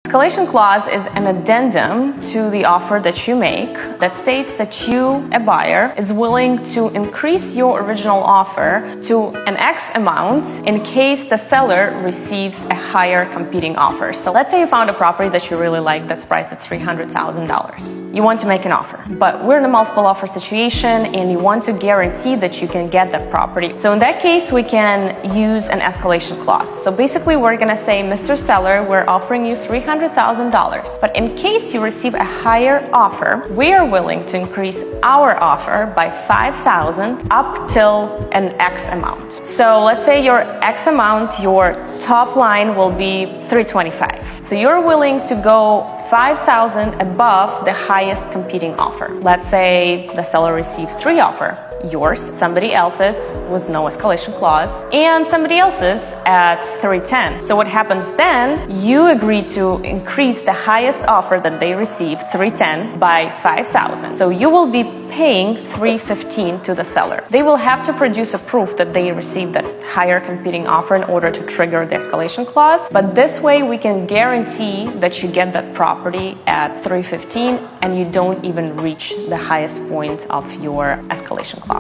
Escalation clause is an addendum to the offer that you make that states that you, a buyer, is willing to increase your original offer to an X amount in case the seller receives a higher competing offer. So let's say you found a property that you really like that's priced at $300,000. You want to make an offer, but we're in a multiple offer situation and you want to guarantee that you can get that property. So in that case, we can use an escalation clause. So basically we're gonna say, Mr. Seller, we're offering you $300,000, but in case you receive a higher offer, we are willing to increase our offer by $5,000 up till an X amount. So let's say your X amount, your top line will be $325,000. So you're willing to go $5,000 above the highest competing offer. Let's say the seller receives 3 offers. Yours, somebody else's with no escalation clause, and somebody else's at $310,000. So what happens then, you agree to increase the highest offer that they received, $310,000, by $5,000. So you will be paying $315,000 to the seller. They will have to produce a proof that they received that higher competing offer in order to trigger the escalation clause. But this way we can guarantee that you get that property at $315,000 and you don't even reach the highest point of your escalation clause.